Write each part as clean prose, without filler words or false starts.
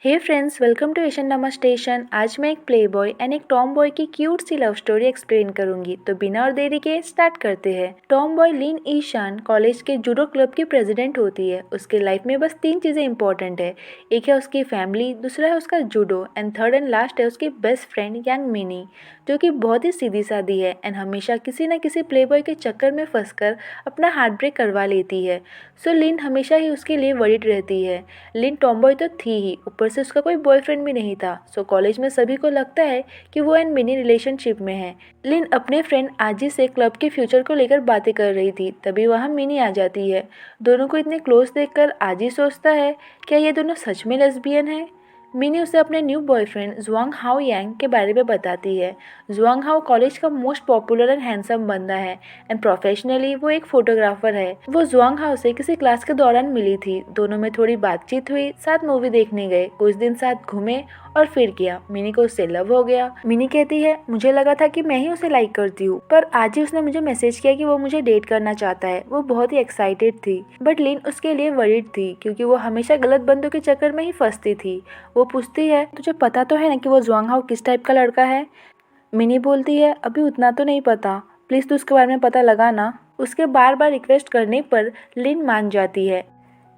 Hey friends, welcome to Asian drama station. आज मैं एक प्ले बॉय एंड एक टॉम बॉय की क्यूट सी लव स्टोरी एक्सप्लेन करूंगी। तो बिना और देरी के स्टार्ट करते हैं। टॉम बॉय लिन ईशान कॉलेज के जूडो क्लब की प्रेसिडेंट होती है। उसके लाइफ में बस 3 चीज़ें इंपॉर्टेंट है। एक है उसकी फैमिली, दूसरा है उसका judo and third and last है उसकी बेस्ट फ्रेंड यंग मिनी, जो कि बहुत ही सीधी सादी है एंड हमेशा किसी न किसी प्ले बॉय के चक्कर में फंसकर अपना हार्ट ब्रेक करवा लेती है। सो लिन हमेशा ही उसके लिए वरीड रहती है। लिन टॉम बॉय तो थी ही, ऊपर से उसका कोई बॉयफ्रेंड भी नहीं था। सो कॉलेज में सभी को लगता है कि वो एंड मिनी रिलेशनशिप में है। लिन अपने फ्रेंड आजी से क्लब के फ्यूचर को लेकर बातें कर रही थी, तभी वहाँ मिनी आ जाती है। दोनों को इतने क्लोज देखकर आजी सोचता है, क्या ये दोनों सच में लेस्बियन है। मिनी उसे अपने न्यू बॉयफ्रेंड जुआंग हाओ यांग के बारे में बताती है। जुआंग हाओ कॉलेज का मोस्ट पॉपुलर एंड हैंडसम बंदा है एंड प्रोफेशनली वो एक फोटोग्राफर है। वो जुआंग हाओ से किसी क्लास के दौरान मिली थी। दोनों में थोड़ी बातचीत हुई, साथ मूवी देखने गए, कुछ दिन साथ घूमे और फिर किया। मिनी को उससे लव हो गया। मिनी कहती है, मुझे लगा था कि मैं ही उसे लाइक करती हूँ, पर आज ही उसने मुझे मैसेज किया कि वो मुझे डेट करना चाहता है। वो बहुत ही एक्साइटेड थी, बट लिन उसके लिए वरीड थी क्योंकि वो हमेशा गलत बंदों के चक्कर में ही फंसती थी। वो पूछती है, तुझे पता तो है ना कि वो जुआंग हाओ किस टाइप का लड़का है। मिनी बोलती है, अभी उतना तो नहीं पता, प्लीज तू उसके बारे में पता लगाना। उसके बार बार रिक्वेस्ट करने पर लिन मान जाती है।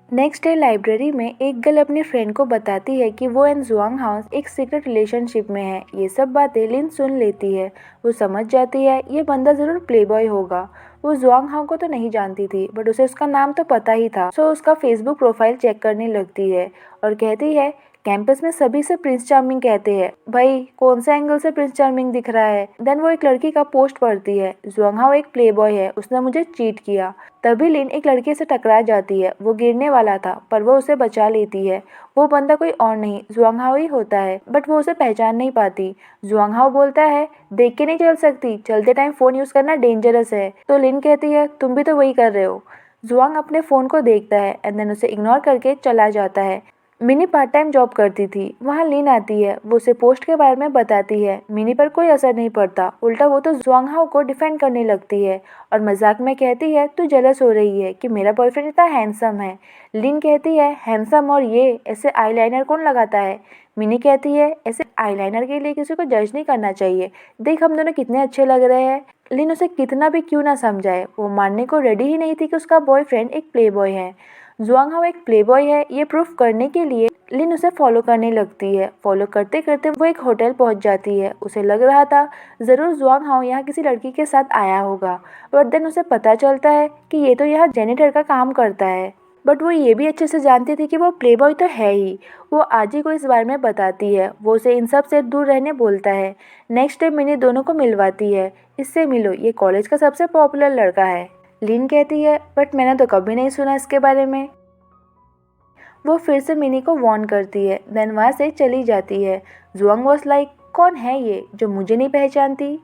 नेक्स्ट डे लाइब्रेरी में एक गर्ल अपनी फ्रेंड को बताती है कि वो एंड जुआंग हाउस एक सीक्रेट रिलेशनशिप में है। ये सब बातें लिन सुन लेती है। वो समझ जाती है ये बंदा जरूर प्लेबॉय होगा। वो जुआंग हाउ को तो नहीं जानती थी, बट उसे उसका नाम तो पता ही था। सो उसका फेसबुक प्रोफाइल चेक करने लगती है और कहती है, कैंपस में सभी से प्रिंस चार्मिंग कहते हैं। भाई कौन से एंगल से प्रिंस चार्मिंग दिख रहा है। देन वो एक लड़की का पोस्ट पढ़ती है, जुआंग हाउ एक प्लेबॉय है, उसने मुझे चीट किया। तभी लिन एक लड़के से टकरा जाती है। वो गिरने वाला था पर वो उसे बचा लेती है। वो बंदा कोई और नहीं जुआंग हाओ ही होता है, बट वो उसे पहचान नहीं पाती। जुआंग हाओ बोलता है, देख के नहीं चल सकती, चलते टाइम फोन यूज करना डेंजरस है। तो लिन कहती है, तुम भी तो वही कर रहे हो। जुआंग अपने फोन को देखता है एंड देन उसे इग्नोर करके चला जाता है। मिनी पार्ट टाइम जॉब करती थी। वहाँ लिन आती है। वो उसे पोस्ट के बारे में बताती है। मिनी पर कोई असर नहीं पड़ता, उल्टा वो तो जुआंग हाओ को डिफेंड करने लगती है और मजाक में कहती है, तू जेलस हो रही है कि मेरा बॉयफ्रेंड इतना हैंडसम है। लिन कहती है, हैंडसम और ये ऐसे आईलाइनर कौन लगाता है। मिनी कहती है, ऐसे आईलाइनर के लिए किसी को जज नहीं करना चाहिए, देख हम दोनों कितने अच्छे लग रहे हैं। लिन उसे कितना भी क्यों ना समझाए, वो मानने को रेडी ही नहीं थी कि उसका बॉयफ्रेंड एक प्लेबॉय है। जुआंग हाओ एक प्लेबॉय है ये प्रूफ करने के लिए लिन उसे फॉलो करने लगती है। फॉलो करते करते वो एक होटल पहुंच जाती है। उसे लग रहा था जरूर जुआंग हाओ यहाँ किसी लड़की के साथ आया होगा, बट देन उसे पता चलता है कि ये तो यहाँ जेनिटर का काम करता है। बट वो ये भी अच्छे से जानती थी कि वो प्लेबॉय तो है ही। वो आज ही को इस बारे में बताती है। वो उसे इन सब से दूर रहने बोलता है। नेक्स्ट डे मिनी दोनों को मिलवाती है। इससे मिलो, ये कॉलेज का सबसे पॉपुलर लड़का है। लिन कहती है, बट मैंने तो कभी नहीं सुना इसके बारे में। वो फिर से मिनी को वार्न करती है, देन वहाँ से चली जाती है। जुआंग वॉज लाइक, कौन है ये जो मुझे नहीं पहचानती।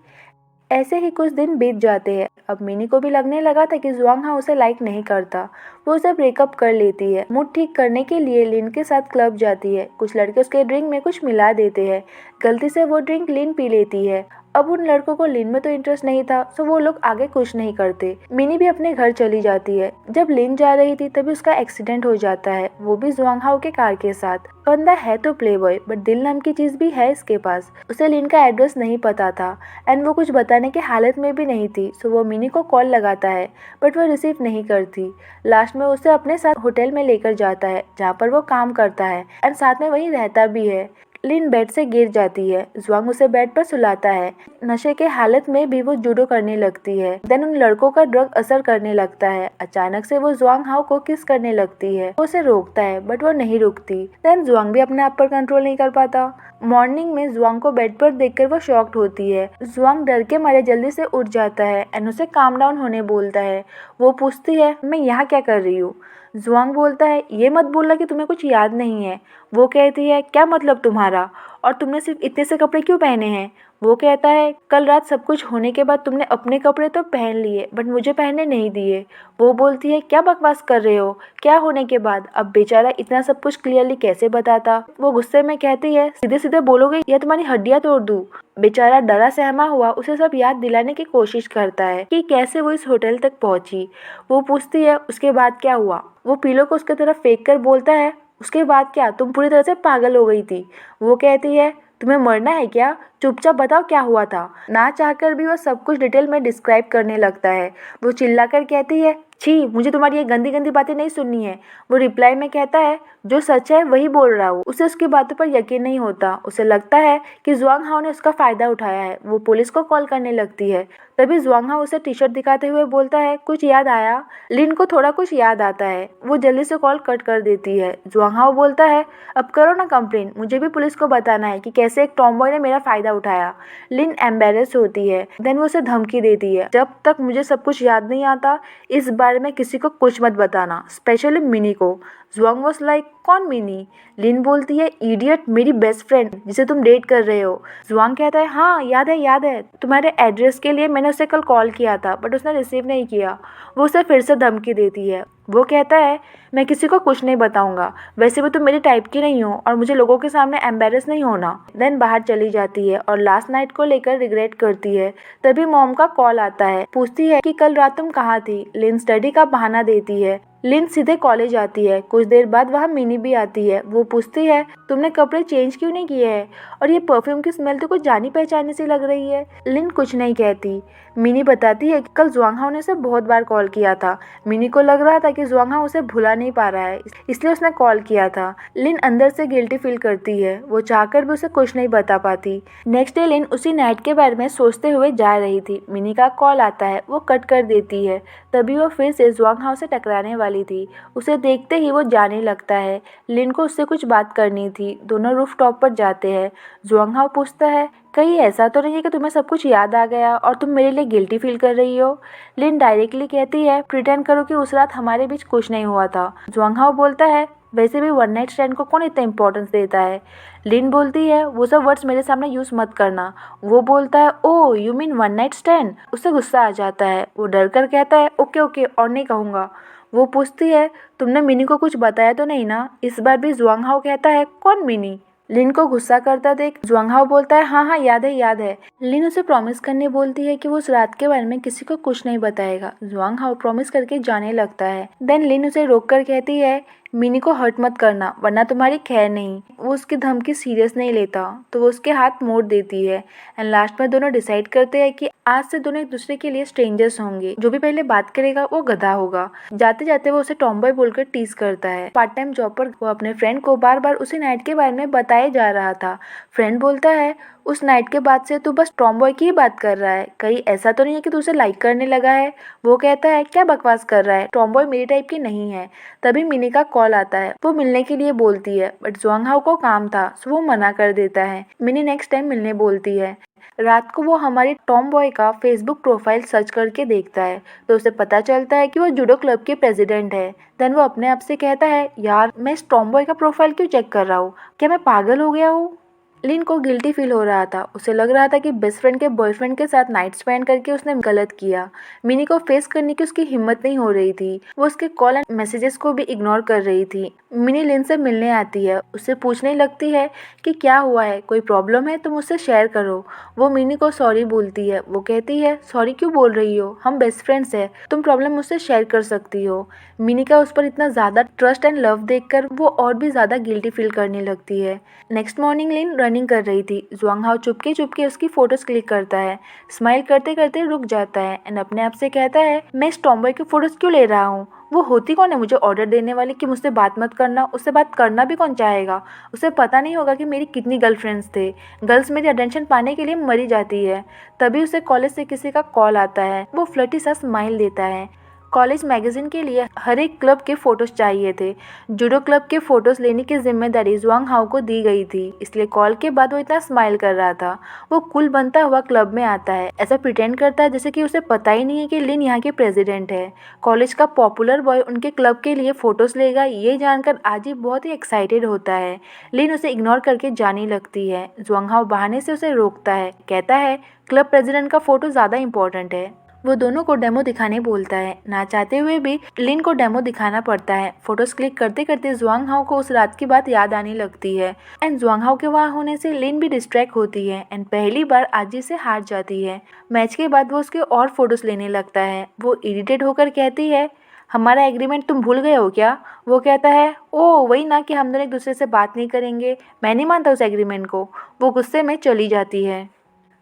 ऐसे ही कुछ दिन बीत जाते हैं। अब मिनी को भी लगने लगा था कि जुआंग हाओ उसे लाइक नहीं करता। वो उसे ब्रेकअप कर लेती है। मूड ठीक करने के लिए लिन के साथ क्लब जाती है। कुछ लड़के उसके ड्रिंक में कुछ मिला देते हैं। गलती से वो ड्रिंक लिन पी लेती है। अब उन लड़कों को लिन में तो इंटरेस्ट नहीं था, सो वो लोग आगे कुछ नहीं करते। मिनी भी अपने घर चली जाती है। जब लिन जा रही थी तभी उसका एक्सीडेंट हो जाता है, वो भी जुआंग हाओ के कार के साथ। बंदा है तो प्लेबॉय, बट दिल नाम की चीज भी है इसके पास। उसे लिन का एड्रेस नहीं पता था एंड वो कुछ बताने की हालत में भी नहीं थी। सो वो मिनी को कॉल लगाता है, बट वो रिसीव नहीं करती। लास्ट में उसे अपने साथ होटल में लेकर जाता है जहाँ पर वो काम करता है एंड साथ में वही रहता भी है। लिन बेड से गिर जाती है। जुआंग उसे बेड पर सुलाता है। नशे के हालत में भी वो जूडो करने लगती है। देन उन लड़कों का ड्रग असर करने लगता है। अचानक से वो जुआंग हाओ को किस करने लगती है। वो उसे रोकता है, बट वो नहीं रुकती। देन जुआंग भी अपने आप पर कंट्रोल नहीं कर पाता। मॉर्निंग में जुआंग को बेड पर देखकर वो शॉक्ड होती है। जुआंग डर के मारे जल्दी से उठ जाता है एंड उसे काम डाउन होने बोलता है। वो पूछती है, मैं यहाँ क्या कर रही हूँ। जुआंग बोलता है, ये मत बोलना कि तुम्हें कुछ याद नहीं है। वो कहती है, क्या मतलब तुम्हारा, और तुमने सिर्फ इतने से कपड़े क्यों पहने हैं। वो कहता है, कल रात सब कुछ होने के बाद तुमने अपने कपड़े तो पहन लिए, बट मुझे पहनने नहीं दिए। वो बोलती है, क्या बकवास कर रहे हो, क्या होने के बाद। अब बेचारा इतना सब कुछ क्लियरली कैसे बताता। वो गुस्से में कहती है, सीधे सीधे बोलोगे या तुम्हारी हड्डियां तोड़ दूं। बेचारा डरा सहमा हुआ उसे सब याद दिलाने की कोशिश करता है कि कैसे वो इस होटल तक पहुंची। वो पूछती है, उसके बाद क्या हुआ। वो पीलो को उसके तरफ फेंक कर बोलता है, उसके बाद क्या, तुम पूरी तरह से पागल हो गई थी। वो कहती है, तुम्हें मरना है क्या, चुपचाप बताओ क्या हुआ था। ना चाहकर भी वो सब कुछ डिटेल में डिस्क्राइब करने लगता है। वो चिल्लाकर कहती है, छी, मुझे तुम्हारी ये गंदी गंदी बातें नहीं सुननी है। वो रिप्लाई में कहता है, जो सच है वही बोल रहा हूँ। उसे उसकी बातों पर यकीन नहीं होता। उसे लगता है कि जुआंग हाओ ने उसका फायदा उठाया है। वो पुलिस को कॉल करने लगती है। तभी जुआंग हाओ उसे टी शर्ट दिखाते हुए बोलता है, कुछ याद आया। लिन को थोड़ा कुछ याद आता है। वो जल्दी से कॉल कट कर देती है। जुआंग हाओ बोलता है, अब करो ना कंप्लेन, मुझे भी पुलिस को बताना है कि कैसे एक टॉमबॉय ने मेरा फायदा उठाया। लिन एम्बेरस होती है। देन वो उसे धमकी देती है, जब तक मुझे सब कुछ याद नहीं आता इस बारे में किसी को कुछ मत बताना, स्पेशली मिनी को। जुआंग वॉज लाइक, कौन मिनी? लिन बोलती है, इडियट, मेरी बेस्ट फ्रेंड जिसे तुम डेट कर रहे हो। जुआंग कहता है, हाँ याद है, तुम्हारे एड्रेस के लिए मैंने उसे कल कॉल किया था बट उसने रिसीव नहीं किया। वो उसे फिर से धमकी देती है। वो कहता है, मैं किसी को कुछ नहीं बताऊंगा, वैसे भी तुम मेरी टाइप की नहीं हो और मुझे लोगों के सामने एम्बेरस नहीं होना। देन बाहर चली जाती है और लास्ट नाइट को लेकर रिग्रेट करती है। तभी मॉम का कॉल आता है, पूछती है कि कल रात तुम कहाँ थी। लिन स्टडी का बहाना देती है। लिन सीधे कॉलेज आती है। कुछ देर बाद वहाँ मिनी भी आती है। वो पूछती है, तुमने कपड़े चेंज क्यों नहीं किए हैं और ये परफ्यूम की स्मेल तो कुछ जानी पहचानी सी लग रही है। लिन कुछ नहीं कहती। मिनी बताती है कि कल जुआंग हाओ ने उसे बहुत बार कॉल किया था। मिनी को लग रहा था कि जुआंग हाओ उसे भुला नहीं पा रहा है, इसलिए उसने कॉल किया था। लिन अंदर से गिल्टी फील करती है। वो चाहकर भी उसे कुछ नहीं बता पाती। नेक्स्ट डे लिन उसी नाइट के बारे में सोचते हुए जा रही थी। मिनी का कॉल आता है। वो कट कर देती है। तभी वो फिर से जुआंग हाओ से टकराने वाली थी। उसे देखते ही वो जाने लगता है। लिन को उससे कुछ बात करनी थी। दोनों रूफ टॉप पर जाते हैं। जुआंग हाओ पूछता है, कहीं ऐसा तो नहीं है कि तुम्हें सब कुछ याद आ गया और तुम मेरे लिए गिल्टी फील कर रही हो। लिन डायरेक्टली कहती है, प्रिटेंड करो कि उस रात हमारे बीच कुछ नहीं हुआ था। जुआंग हाओ बोलता है, वैसे भी वन नाइट स्टैंड को कौन इतना इंपॉर्टेंस देता है। लिन बोलती है, वो सब वर्ड्स मेरे सामने यूज मत करना। वो बोलता है, oh you mean one night stand. उसे गुस्सा आ जाता है। वो डर कर कहता है, ओके ओके और नहीं कहूँगा। वो पूछती है, तुमने मिनी को कुछ बताया तो नहीं ना। इस बार भी जुआंग हाओ कहता है, कौन मिनी। लिन को गुस्सा करता देख जुआंग हाओ बोलता है, हाँ याद है। लिन उसे प्रॉमिस करने बोलती है कि वो उस रात के बारे में किसी को कुछ नहीं बताएगा। जुआंग हाओ प्रॉमिस करके जाने लगता है। देन लिन उसे रोक कर कहती है, मिनी को हर्ट मत करना वरना तुम्हारी खैर नहीं। वो उसकी धमकी सीरियस नहीं लेता तो वो उसके हाथ मोड़ देती है। एंड लास्ट में दोनों डिसाइड करते हैं कि आज से दोनों एक दूसरे के लिए स्ट्रेंजर्स होंगे। जो भी पहले बात करेगा वो गधा होगा। जाते जाते वो उसे टॉमबॉय बोलकर टीज करता है। पार्ट टाइम जॉब पर वो अपने फ्रेंड को बार बार उसी नाइट के बारे में बताया जा रहा था। फ्रेंड बोलता है, उस नाइट के बाद से तू बस टॉमबॉय की ही बात कर रहा है, कहीं ऐसा तो नहीं है कि तू उसे लाइक करने लगा है। वो कहता है, क्या बकवास कर रहा है, टॉमबॉय मेरी टाइप की नहीं है। तभी मिनी का कॉल आता है। वो मिलने के लिए बोलती है बट जुआंग हाओ को काम था सो वो मना कर देता है। मिनी नेक्स्ट टाइम मिलने बोलती है। रात को वो हमारी टॉम बॉय का फेसबुक प्रोफाइल सर्च करके देखता है तो उसे पता चलता है कि वो जूडो क्लब के प्रेसिडेंट है। देन वो अपने आप से कहता है, यार मैं इस टॉम बॉय का प्रोफाइल क्यों चेक कर रहा हूँ, क्या मैं पागल हो गया हूँ। लिन को गिल्टी फील हो रहा था। उसे लग रहा था कि बेस्ट फ्रेंड के बॉयफ्रेंड के साथ नाइट स्पेंड करके उसने गलत किया। मिनी को फेस करने की उसकी हिम्मत नहीं हो रही थी। वो उसके कॉल एंड मैसेजेस को भी इग्नोर कर रही थी। मिनी लिन से मिलने आती है। उससे पूछने लगती है कि क्या हुआ है, कोई प्रॉब्लम है तो मुझसे शेयर करो। वो मिनी को सॉरी बोलती है। वो कहती है, सॉरी क्यों बोल रही हो, हम बेस्ट फ्रेंड्स हैं, तुम प्रॉब्लम मुझसे शेयर कर सकती हो। मिनी का उस पर इतना ज़्यादा ट्रस्ट एंड लव देखकर वो और भी ज़्यादा गिल्टी फील करने लगती है। नेक्स्ट मॉर्निंग लिन रनिंग कर रही थी। जुआंग हाओ चुपके चुपके उसकी फोटोज क्लिक करता है। स्माइल करते करते रुक जाता है एंड अपने आप से कहता है, मैं इस टॉमबॉय की फोटोज क्यों ले रहा हूँ। वो होती कौन है मुझे ऑर्डर देने वाली कि मुझसे बात मत करना। उससे बात करना भी कौन चाहेगा। उसे पता नहीं होगा कि मेरी कितनी गर्लफ्रेंड्स थे। गर्ल्स मेरी अटेंशन पाने के लिए मरी जाती है। तभी उसे कॉलेज से किसी का कॉल आता है। वो फ्लर्टी सा स्माइल देता है। कॉलेज मैगजीन के लिए हर एक क्लब के फोटोज चाहिए थे। जूडो क्लब के फोटोज लेने की जिम्मेदारी जुआंग हाओ को दी गई थी, इसलिए कॉल के बाद वो इतना स्माइल कर रहा था। वो कूल बनता हुआ क्लब में आता है। ऐसा प्रिटेंड करता है जैसे कि उसे पता ही नहीं है कि लिन यहाँ के प्रेसिडेंट है। कॉलेज का पॉपुलर बॉय उनके क्लब के लिए फोटोज लेगा ये जानकर आज ही बहुत ही एक्साइटेड होता है। लिन उसे इग्नोर करके जाने लगती है। जुआंग हाओ बहाने से उसे रोकता है, कहता है क्लब प्रेसिडेंट का फोटो ज़्यादा इंपॉर्टेंट है। वो दोनों को डेमो दिखाने बोलता है। ना चाहते हुए भी लिन को डेमो दिखाना पड़ता है। फोटोज क्लिक करते करते जुआंग हाओ को उस रात की बात याद आने लगती है एंड जुआंग हाओ के वहाँ होने से लिन भी डिस्ट्रैक्ट होती है एंड पहली बार आजी से हार जाती है। मैच के बाद वो उसके और फोटोज लेने लगता है। वो इरिटेट होकर कहती है, हमारा एग्रीमेंट तुम भूल गए हो क्या? वो कहता है, ओह वही ना कि हम दोनों एक दूसरे से बात नहीं करेंगे। मैं नहीं मानता उस एग्रीमेंट को। वो गुस्से में चली जाती है।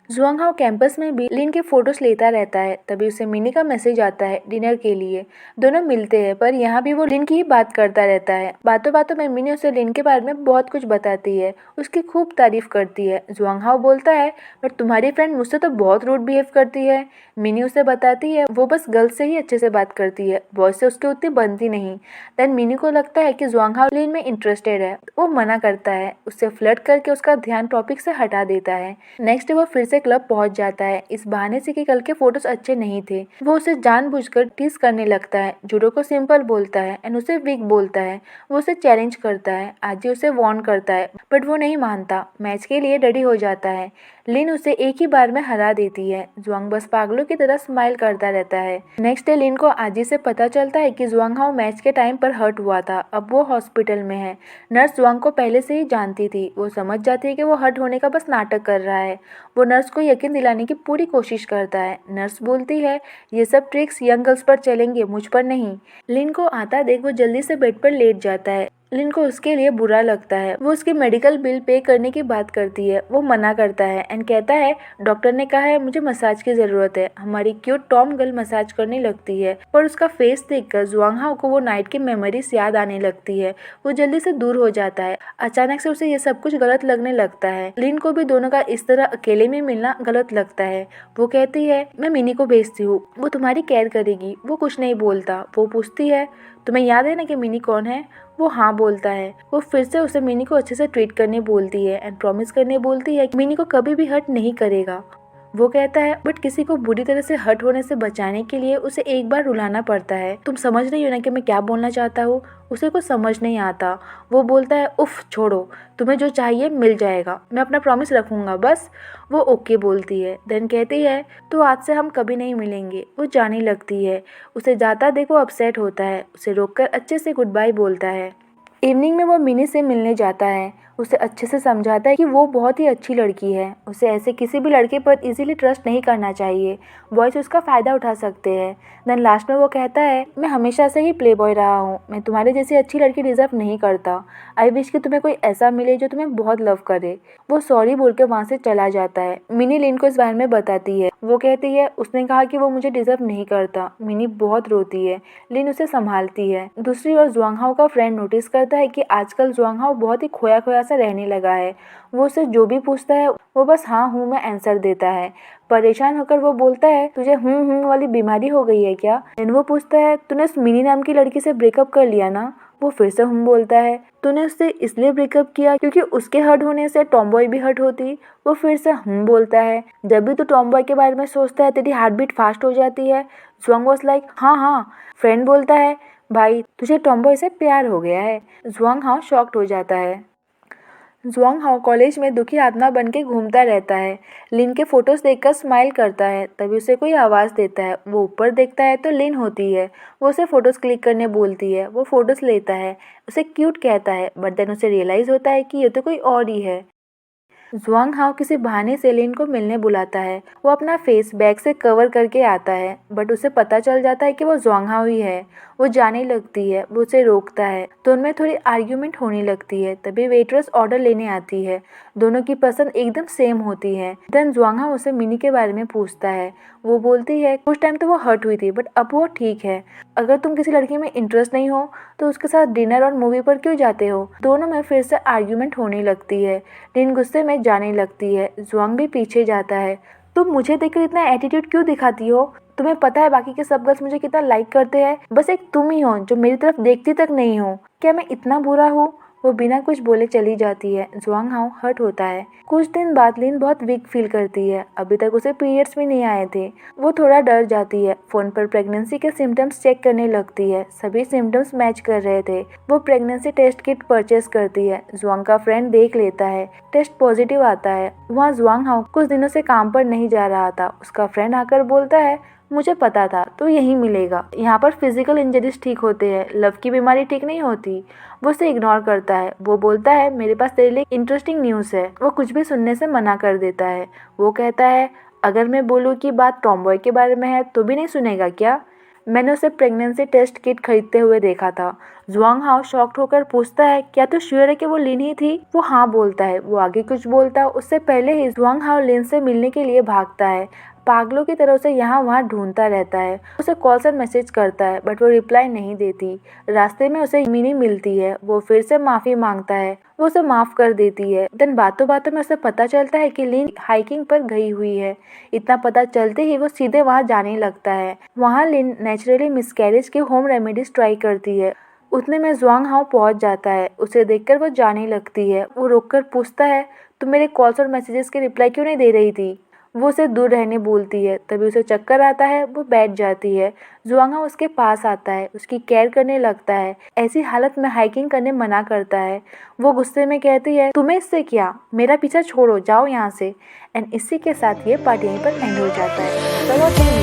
जुआंग हाओ कैंपस में भी लिन के फोटोज लेता रहता है। तभी उसे मिनी का मैसेज आता है डिनर के लिए। दोनों मिलते हैं, पर यहाँ भी वो लिन की ही बात करता रहता है। बातों बातों में मिनी उसे लिन के बारे में बहुत कुछ बताती है, उसकी खूब तारीफ करती है। जुआंग हाओ बोलता है, पर तुम्हारी फ्रेंड मुझसे तो बहुत रूड बिहेव करती है। मिनी उसे बताती है वो बस गर्ल्स से ही अच्छे से बात करती है, बॉयज से उसकी उतनी बनती नहीं। देन मिनी को लगता है कि जुआंग हाओ लिन में इंटरेस्टेड है। वो मना करता है, उससे फ्लर्ट करके उसका ध्यान टॉपिक से हटा देता है। नेक्स्ट डे वो फिर से क्लब पहुंच जाता है, इस बहाने से कि कल के फोटोज अच्छे नहीं थे। वो उसे जानबूझकर टीज करने लगता है। जूडो को सिंपल बोलता है एंड उसे वीक बोलता है। वो उसे चैलेंज करता है, आज ही उसे वार्न करता है, बट वो नहीं मानता। मैच के लिए रेडी हो जाता है। लिन उसे एक ही बार में हरा देती है। जुआंग बस पागलों की तरह स्माइल करता रहता है। नेक्स्ट डे लिन को आजी से पता चलता है कि जुआंग हाओ मैच के टाइम पर हर्ट हुआ था, अब वो हॉस्पिटल में है। नर्स जुआंग को पहले से ही जानती थी। वो समझ जाती है कि वो हर्ट होने का बस नाटक कर रहा है। वो नर्स को यकीन दिलाने की पूरी कोशिश करता है। नर्स बोलती है, ये सब ट्रिक्स यंग गर्ल्स पर चलेंगे, मुझ पर नहीं। लिन को आता देख वो जल्दी से बेड पर लेट जाता है। लिन को उसके लिए बुरा लगता है। वो उसकी मेडिकल बिल पे करने की बात करती है। वो मना करता है एंड कहता है, डॉक्टर ने कहा है मुझे मसाज की जरूरत है। हमारी क्यूट टॉम गर्ल मसाज करने लगती है, पर उसका फेस देखकर जुआंग हाओ को वो नाइट की मेमोरीज याद आने लगती है। वो जल्दी से दूर हो जाता है। अचानक से उसे ये सब कुछ गलत लगने लगता है। लिन को भी दोनों का इस तरह अकेले में मिलना गलत लगता है। वो कहती है, मैं मिनी को भेजती हूँ, वो तुम्हारी केयर करेगी। वो कुछ नहीं बोलता। वो पूछती है, तुम्हें याद है ना कि मिनी कौन है? वो हाँ बोलता है। वो फिर से उसे मिनी को अच्छे से ट्रीट करने बोलती है एंड प्रॉमिस करने बोलती है कि मिनी को कभी भी हर्ट नहीं करेगा। वो कहता है, बट किसी को बुरी तरह से हर्ट होने से बचाने के लिए उसे एक बार रुलाना पड़ता है। तुम समझ रही हो ना कि मैं क्या बोलना चाहता हूँ? उसे कुछ समझ नहीं आता। वो बोलता है, उफ छोड़ो, तुम्हें जो चाहिए मिल जाएगा, मैं अपना प्रॉमिस रखूंगा बस। वो ओके बोलती है। देन कहती है, तो आज से हम कभी नहीं मिलेंगे। वो जाने लगती है। उसे जाता देखो अपसेट होता है। उसे रोककर अच्छे से गुड बाय बोलता है। इवनिंग में वो मिनी से मिलने जाता है। उसे अच्छे से समझाता है कि वो बहुत ही अच्छी लड़की है। उसे ऐसे किसी भी लड़के पर इजीली ट्रस्ट नहीं करना चाहिए, बॉयज उसका फ़ायदा उठा सकते हैं। देन लास्ट में वो कहता है, मैं हमेशा से ही प्ले बॉय रहा हूँ, मैं तुम्हारे जैसी अच्छी लड़की डिजर्व नहीं करता। आई विश कि तुम्हें कोई ऐसा मिले जो तुम्हें बहुत लव करे। वो सॉरी बोल के वहाँ से चला जाता है। मिनी लिन को इस बारे में बताती है। वो कहती है, उसने कहा कि वो मुझे डिजर्व नहीं करता। मिनी बहुत रोती है। लिन उसे संभालती है। दूसरी ओर जुआंग हाओ का फ्रेंड नोटिस करता है कि आजकल जुआंग हाओ बहुत ही खोया खोया सा रहने लगा है। वो उसे जो भी पूछता है वो बस हाँ हूँ में आंसर देता है। परेशान होकर वो बोलता है, तुझे वाली बीमारी हो गई है क्या? देन वो पूछता है, तूने उस मिनी नाम की लड़की से ब्रेकअप कर लिया ना? वो फिर से बोलता है, तूने उससे इसलिए ब्रेकअप किया क्योंकि उसके हर्ट होने से टॉम बॉय भी हर्ट होती? वो फिर से बोलता है। जब भी तू टॉम बॉय के बारे में सोचता है तेरी हार्ट बीट फास्ट हो जाती है। जुआंग वाज लाइक, हाँ हाँ। फ्रेंड बोलता है, भाई तुझे टॉम बॉय से प्यार हो गया है। जुआंग हाओ शॉक्ड हो जाता है। जुआंग हाओ कॉलेज में दुखी आत्मा बन के घूमता रहता है। लिन के फोटोज देखकर स्माइल करता है। तभी उसे कोई आवाज़ देता है। वो ऊपर देखता है तो लिन होती है। वो उसे फोटोज क्लिक करने बोलती है। वो फोटोज लेता है, उसे क्यूट कहता है, बट देन उसे रियलाइज़ होता है कि ये तो कोई और ही है। जुआंग हाओ किसी बहाने से लिन को मिलने बुलाता है। वो अपना फेस बैग से कवर करके आता है, बट उसे पता चल जाता है कि वो जुआंग हाओ ही है। वो जाने लगती है। वो उसे रोकता है तो उनमें थोड़ी आर्ग्यूमेंट होने लगती है। तभी वेट्रेस ऑर्डर लेने आती है। दोनों की पसंद एकदम सेम होती है। देन जुआंग हाओ उसे मिनी के बारे में पूछता है। वो बोलती है, कुछ टाइम तो वो हर्ट हुई थी, बट अब वो ठीक है। अगर तुम किसी लड़की में इंटरेस्ट नहीं हो तो उसके साथ डिनर और मूवी पर क्यों जाते हो? दोनों में फिर से आर्ग्यूमेंट होने लगती है। लिन गुस्से में जाने लगती है। जुआंग भी पीछे जाता है। तुम मुझे देखकर इतना एटीट्यूड क्यों दिखाती हो? तुम्हें पता है बाकी के सब गर्ल्स मुझे कितना लाइक करते हैं, बस एक तुम ही हो जो मेरी तरफ देखती तक नहीं हो। क्या मैं इतना बुरा हूँ? वो बिना कुछ बोले चली जाती है। जुआंग हाओ हर्ट होता है। कुछ दिन बाद लिन बहुत वीक फील करती है। अभी तक उसे पीरियड्स भी नहीं आए थे। वो थोड़ा डर जाती है। फोन पर प्रेगनेंसी के सिम्टम्स चेक करने लगती है। सभी सिम्टम्स मैच कर रहे थे। वो प्रेगनेंसी टेस्ट किट परचेस करती है। जुआंग का फ्रेंड देख लेता है। टेस्ट पॉजिटिव आता है। वहाँ जुआंग हाओ कुछ दिनों से काम पर नहीं जा रहा था। उसका फ्रेंड आकर बोलता है, मुझे पता था तो यहीं मिलेगा। यहाँ पर फिजिकल इंजरीज ठीक होते हैं, लव की बीमारी ठीक नहीं होती। वो उसे इग्नोर करता है। वो बोलता है, मेरे पास तेरे लिए इंटरेस्टिंग न्यूज़ है। वो कुछ भी सुनने से मना कर देता है। वो कहता है, अगर मैं बोलूँ कि बात टॉम बॉय के बारे में है तो भी नहीं सुनेगा क्या? मैंने उसे प्रेगनेंसी टेस्ट किट खरीदते हुए देखा था। जुआंग हाओ शॉक्ड होकर पूछता है, क्या तू श्योर है कि वो लिन ही थी? वो हाँ बोलता है। वो आगे कुछ बोलता उससे पहले ही जुआंग हाओ लिन से मिलने के लिए भागता है। पागलों की तरह उसे यहाँ वहाँ ढूंढता रहता है। उसे कॉल से मैसेज करता है बट वो रिप्लाई नहीं देती। रास्ते में उसे मिनी मिलती है। वो फिर से माफी मांगता है। वो उसे माफ कर देती है। देन बातों बातों में उसे पता चलता है कि लिन हाइकिंग पर गई हुई है। इतना पता चलते ही वो सीधे वहाँ जाने लगता है। वहाँ लिन नेचुरली मिसकैरेज के होम रेमेडीज ट्राई करती है। उतने में जुआंग हाओ पहुंच जाता है। उसे देखकर वो जाने लगती है। वो रोककर पूछता है, तुम मेरे कॉल्स और मैसेजेस के रिप्लाई क्यों नहीं दे रही थी? वो उसे दूर रहने बोलती है। तभी उसे चक्कर आता है। वो बैठ जाती है। जुआंग हाओ उसके पास आता है। उसकी केयर करने लगता है। ऐसी हालत में हाइकिंग करने मना करता है। वो गुस्से में कहती है, तुम्हें इससे क्या, मेरा पीछा छोड़ो, जाओ यहाँ से। एंड इसी के साथ ये पार्ट यहीं पर एंड हो जाता है।